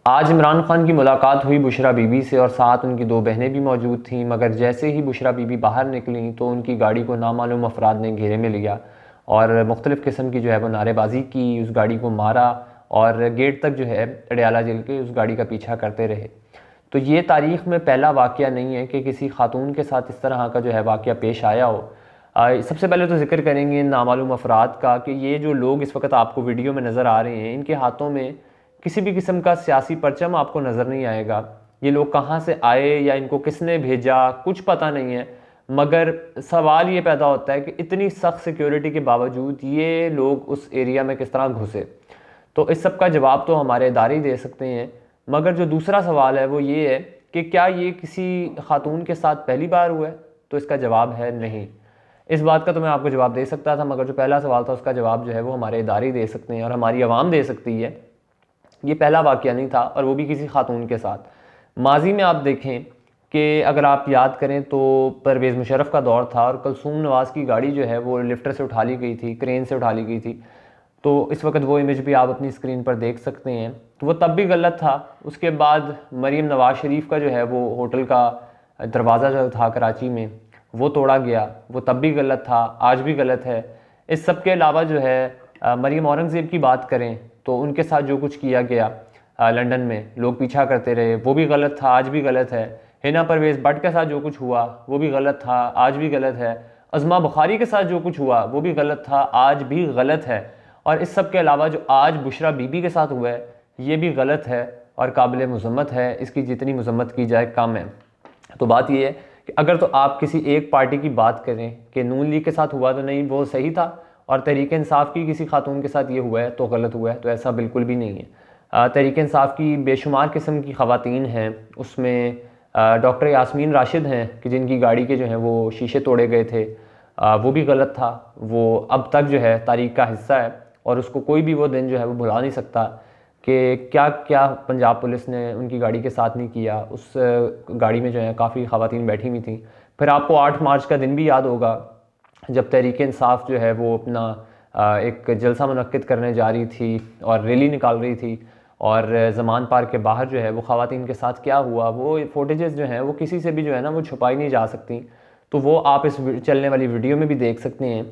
आज इमरान खान की मुलाकात हुई बुशरा बीबी से और साथ उनकी दो बहनें भी मौजूद थीं, मगर जैसे ही बुशरा बीबी बाहर निकली तो उनकी गाड़ी को नामालूम अफराद ने घेरे में लिया और मुख्तलिफ़ किस्म की जो है वो नारेबाजी की, उस गाड़ी को मारा और गेट तक जो है अडयाला जेल के उस गाड़ी का पीछा करते रहे। तो ये तारीख़ में पहला वाक़या नहीं है कि किसी खातून के साथ इस तरह का जो है वाक़या पेश आया हो। सबसे पहले तो ज़िक्र करेंगे इन नामालूम अफराद का कि ये जो लोग इस वक्त आपको वीडियो में नज़र आ रहे हैं, इनके हाथों में किसी भी किस्म का सियासी परचम आपको नज़र नहीं आएगा। ये लोग कहाँ से आए या इनको किसने भेजा, कुछ पता नहीं है। मगर सवाल ये पैदा होता है कि इतनी सख्त सिक्योरिटी के बावजूद ये लोग उस एरिया में किस तरह घुसे। तो इस सब का जवाब तो हमारे इदारे ही दे सकते हैं। मगर जो दूसरा सवाल है वो ये है कि क्या ये किसी खातून के साथ पहली बार हुआ है? तो इसका जवाब है नहीं। इस बात का तो मैं आपको जवाब दे सकता था, मगर जो पहला सवाल था उसका जवाब जो है वो हमारे इदारे ही दे सकते हैं और हमारी आवाम दे सकती है। ये पहला वाक़या नहीं था और वो भी किसी खातून के साथ। माजी में आप देखें कि अगर आप याद करें तो परवेज़ मुशर्रफ का दौर था और कुलसूम नवाज़ की गाड़ी जो है वो लिफ्टर से उठा ली गई थी, क्रेन से उठा ली गई थी। तो इस वक्त वो इमेज भी आप अपनी स्क्रीन पर देख सकते हैं। तो वो तब भी गलत था। उसके बाद मरीम नवाज़ शरीफ का जो है वो होटल का दरवाज़ा जो था कराची में वो तोड़ा गया, वो तब भी गलत था, आज भी गलत है। इस सब के अलावा जो है मरीम औरंगज़ेब की बात करें तो उनके साथ जो कुछ किया गया लंदन में, लोग पीछा करते रहे, वो भी गलत था, आज भी गलत है। हिना परवेज़ भट्ट के साथ जो कुछ हुआ वो भी गलत था, आज भी गलत है। अज़मा बुखारी के साथ जो कुछ हुआ वो भी गलत था, आज भी गलत है। और इस सब के अलावा जो आज बुशरा बीबी के साथ हुआ है ये भी गलत है और काबिल मज़म्मत है। इसकी जितनी मज़म्मत की जाए कम है। तो बात ये है कि अगर तो आप किसी एक पार्टी की बात करें कि नून लीग के साथ हुआ तो नहीं वो सही था और तहरीक इंसाफ की किसी खातून के साथ ये हुआ है तो गलत हुआ है, तो ऐसा बिल्कुल भी नहीं है। तहरीक इंसाफ की बेशुमार किस्म की ख़वातीन हैं, उसमें डॉक्टर यास्मीन राशिद हैं कि जिनकी गाड़ी के जो हैं वो शीशे तोड़े गए थे, वो भी गलत था। वो अब तक जो है तारीख़ का हिस्सा है और उसको कोई भी वो दिन जो है वो भुला नहीं सकता कि क्या क्या पंजाब पुलिस ने उनकी गाड़ी के साथ नहीं किया। उस गाड़ी में जो है काफ़ी ख़वातीन बैठी हुई थी। फिर आपको 8 मार्च का दिन भी याद होगा जब तहरीक इंसाफ जो है वो अपना एक जलसा मुनक्किद करने जा रही थी और रैली निकाल रही थी और ज़मान पार्क के बाहर जो है वो ख़वातीन के साथ क्या हुआ, वो फुटेजेस जो हैं वो किसी से भी जो है ना वो छुपाई नहीं जा सकती। तो वो आप इस चलने वाली वीडियो में भी देख सकते हैं।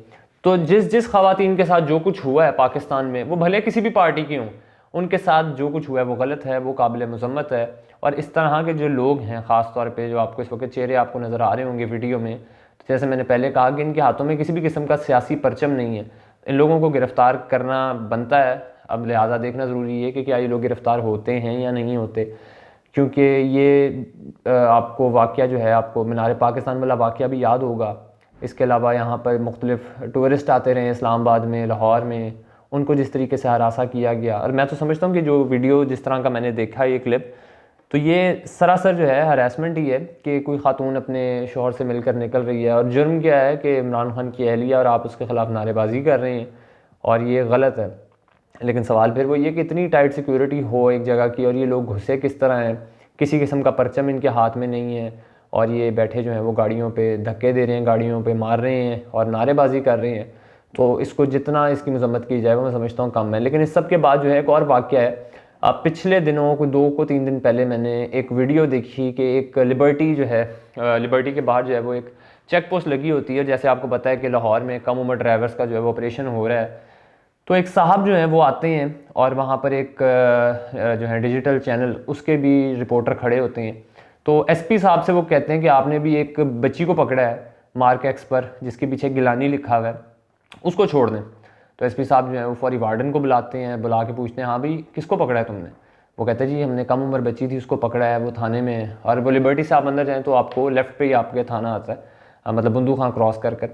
तो जिस जिस ख़वातीन के साथ जो कुछ हुआ है पाकिस्तान में, वो भले किसी भी पार्टी की हों, उनके साथ जो कुछ हुआ है वो गलत है, वो काबिल मज़म्मत है। और इस तरह के जो लोग हैं ख़ास तौर पे जो आपको इस वक्त चेहरे आपको नज़र आ रहे होंगे वीडियो में, तो जैसे मैंने पहले कहा कि इनके हाथों में किसी भी किस्म का सियासी परचम नहीं है। इन लोगों को गिरफ़्तार करना बनता है। अब लिहाजा देखना ज़रूरी है कि क्या ये लोग गिरफ़्तार होते हैं या नहीं होते, क्योंकि ये आपको वाक़या जो है आपको मीनार पाकिस्तान वाला वाक़या भी याद होगा। इसके अलावा यहाँ पर मुख्तलिफ़ टूरिस्ट आते रहे इस्लामाबाद में, लाहौर में, उनको जिस तरीके से हरासा किया गया। और मैं तो समझता हूँ कि जो वीडियो जिस तरह का मैंने देखा ये क्लिप, तो ये सरासर जो है हरासमेंट ही है कि कोई खातून अपने शोहर से मिलकर निकल रही है और जुर्म क्या है कि इमरान खान की अहलिया और आप उसके ख़िलाफ़ नारेबाजी कर रहे हैं और ये गलत है। लेकिन सवाल फिर वो ये कि इतनी टाइट सिक्योरिटी हो एक जगह की और ये लोग घुसे किस तरह हैं, किसी किस्म का परचम इनके हाथ में नहीं है और ये बैठे जो हैं वो गाड़ियों पे धक्के दे रहे हैं, गाड़ियों पे मार रहे हैं और नारेबाजी कर रहे हैं। तो इसको जितना इसकी मजम्मत की जाए वो मैं समझता हूँ कम है। लेकिन इस सब के बाद जो है एक और वाक़या है। अब पिछले दिनों को 2 को 3 दिन पहले मैंने एक वीडियो देखी कि एक लिबर्टी जो है, लिबर्टी के बाहर जो है वो एक चेक पोस्ट लगी होती है। जैसे आपको पता है कि लाहौर में कम उम्र ड्राइवर्स का जो है वो ऑपरेशन हो रहा है। तो एक साहब जो हैं वो आते हैं और वहाँ पर एक जो है डिजिटल चैनल उसके भी रिपोर्टर खड़े होते हैं। तो एसपी साहब से वो कहते हैं कि आपने भी एक बच्ची को पकड़ा है मार्क एक्स पर जिसके पीछे गिलानी लिखा हुआ है, उसको छोड़ दें। तो एसपी साहब जो है वो फौरी वार्डन को बुलाते हैं, बुला के पूछते हैं हाँ भाई किसको पकड़ा है तुमने। वो कहते हैं जी हमने कम उम्र बच्ची थी उसको पकड़ा है, वो थाने में है। और वो लिबर्टी से आप अंदर जाएँ तो आपको लेफ़्ट पे ही आपके थाना आता है, मतलब बंदूक खां क्रॉस कर कर।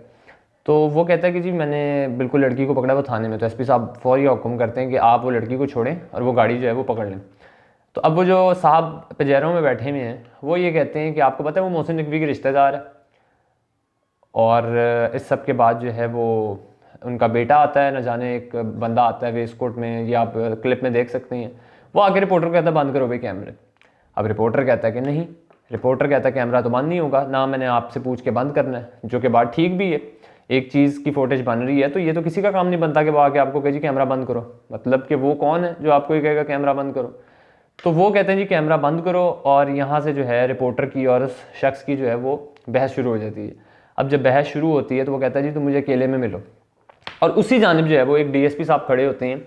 तो वो कहता है कि जी मैंने बिल्कुल लड़की को पकड़ा वो थाने में। तो एसपी साहब फौरी हुक्म करते हैं कि आप वो लड़की को छोड़ें और वो गाड़ी जो है वो पकड़ लें। तो अब वो जो साहब पजेरों में बैठे हुए हैं वो ये कहते हैं कि आपको पता है वो मोहसिन नकवी के रिश्तेदार है। और इस सब के बाद जो है वो उनका बेटा आता है, न जाने एक बंदा आता है वेस्ट कोट में, ये आप क्लिप में देख सकते हैं। वो आके रिपोर्टर कहता है बंद करो भाई कैमरे। अब रिपोर्टर कहता है कि नहीं, रिपोर्टर कहता है कैमरा तो बंद नहीं होगा ना, मैंने आपसे पूछ के बंद करना है। जो कि बात ठीक भी है, एक चीज़ की फुटेज बन रही है तो ये तो किसी का काम नहीं बनता कि वो आके आपको कहे जी कैमरा बंद करो। मतलब कि वो कौन है जो आपको ये कहेगा कैमरा बंद करो। तो वो कहते हैं जी कैमरा बंद करो, और यहाँ से जो है रिपोर्टर की और उस शख्स की जो है वो बहस शुरू हो जाती है। अब जब बहस शुरू होती है तो वो कहता है जी तुम मुझे अकेले में मिलो, और उसी जानिब जो है वो एक डीएसपी साहब खड़े होते हैं,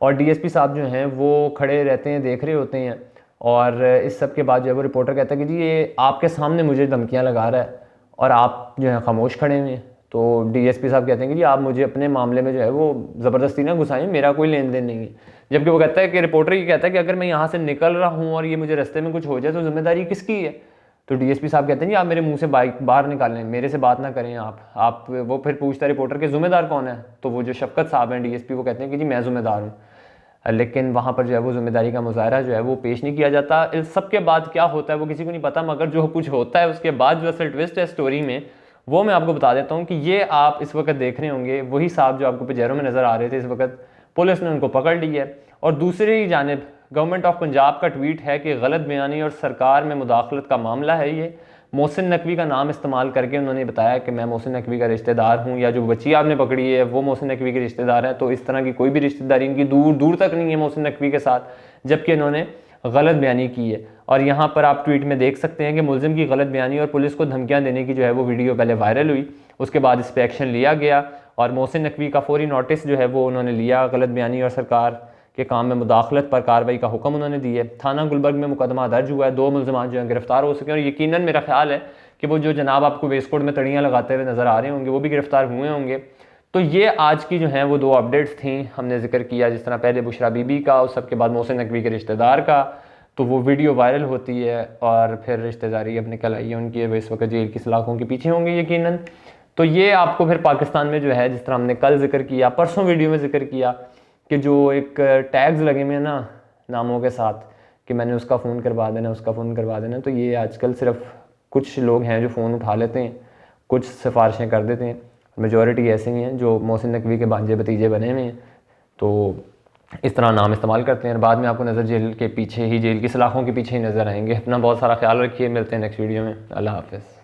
और डीएसपी साहब जो हैं वो खड़े रहते हैं, देख रहे होते हैं। और इस सब के बाद जो है वो रिपोर्टर कहता है कि जी ये आपके सामने मुझे धमकियाँ लगा रहा है और आप जो है खामोश खड़े हुए हैं। तो डीएसपी साहब कहते हैं कि जी आप मुझे अपने मामले में जो है वो ज़बरदस्ती ना घुसाएं, मेरा कोई लेन देन नहीं है। जबकि वो कहता है कि रिपोर्टर ये कहता है कि अगर मैं यहाँ से निकल रहा हूँ और ये मुझे रास्ते में कुछ हो जाए तो जिम्मेदारी किसकी है। तो डीएसपी साहब कहते हैं जी आप मेरे मुंह से बाइक बाहर निकालें, मेरे से बात ना करें आप वो फिर पूछता है रिपोर्टर के ज़िम्मेदार कौन है। तो वो जो शफकत साहब हैं डीएसपी, वो कहते हैं कि जी मैं ज़िम्मेदार हूँ। लेकिन वहाँ पर जो है वो जिम्मेदारी का मुजाहरा जो है वो पेश नहीं किया जाता। इस सब के बाद क्या होता है वो किसी को नहीं पता, मगर जो कुछ होता है उसके बाद जो असल ट्विस्ट है स्टोरी में वो मैं आपको बता देता हूँ कि ये आप इस वक्त देख रहे होंगे वही साहब जो आपको पिजेरों में नज़र आ रहे थे, इस वक्त पुलिस ने उनको पकड़ लिया है। और दूसरी जानिब गवर्नमेंट ऑफ पंजाब का ट्वीट है कि गलत बयानी और सरकार में मुदाखलत का मामला है ये। मोहसिन नकवी का नाम इस्तेमाल करके उन्होंने बताया कि मैं मोहसिन नकवी का रिश्तेदार हूँ, या जो बच्ची आपने पकड़ी है वो मोहसिन नकवी के रिश्तेदार है। तो इस तरह की कोई भी रिश्तेदारी इनकी दूर दूर तक नहीं है मोहसिन नकवी के साथ, जबकि इन्होंने गलत बयानी की है। और यहाँ पर आप ट्वीट में देख सकते हैं कि मुलजिम की गलत बयानी और पुलिस को धमकियाँ देने की जो है वो वीडियो पहले वायरल हुई, उसके बाद इस पर एक्शन लिया गया और मोहसिन नकवी का फौरी नोटिस जो है वो उन्होंने लिया। गलत बयानी और सरकार के काम में मुदाखलत पर कार्रवाई का हुक्म उन्होंने दिए। थाना गुलबर्ग में मुकदमा दर्ज हुआ है, 2 मुलजमान जो हैं गिरफ्तार हो सके, और यकीनन मेरा ख्याल है कि वो जो जनाब आपको वेस्टकोट में तड़ियाँ लगाते हुए नज़र आ रहे होंगे वो भी गिरफ्तार हुए होंगे। तो ये आज की जो हैं वो 2 अपडेट्स थी, हमने जिक्र किया जिस तरह पहले बुशरा बीबी का और सबके बाद मोहसिन नकवी के रिश्तेदार का, तो वो वीडियो वायरल होती है और फिर रिश्तेदारी अब निकल आई है उनकी, वो इस वक्त जेल की सलाखों के पीछे होंगे यकीनन। तो ये आपको फिर पाकिस्तान में जो है जिस तरह हमने कल जिक्र किया, परसों वीडियो में जिक्र किया कि जो एक टैग्स लगे हुए हैं ना नामों के साथ कि मैंने उसका फ़ोन करवा देना, उसका फ़ोन करवा देना, तो ये आजकल सिर्फ कुछ लोग हैं जो फ़ोन उठा लेते हैं, कुछ सिफारिशें कर देते हैं, मेजॉरिटी ऐसे ही हैं जो मोहसिन नकवी के भांजे भतीजे बने हुए हैं, तो इस तरह नाम इस्तेमाल करते हैं। बाद में आपको नज़र जेल के पीछे ही, जेल की सलाखों के पीछे ही नज़र आएंगे। अपना बहुत सारा ख्याल रखिए, मिलते हैं नेक्स्ट वीडियो में। अल्लाह हाफ़िज़।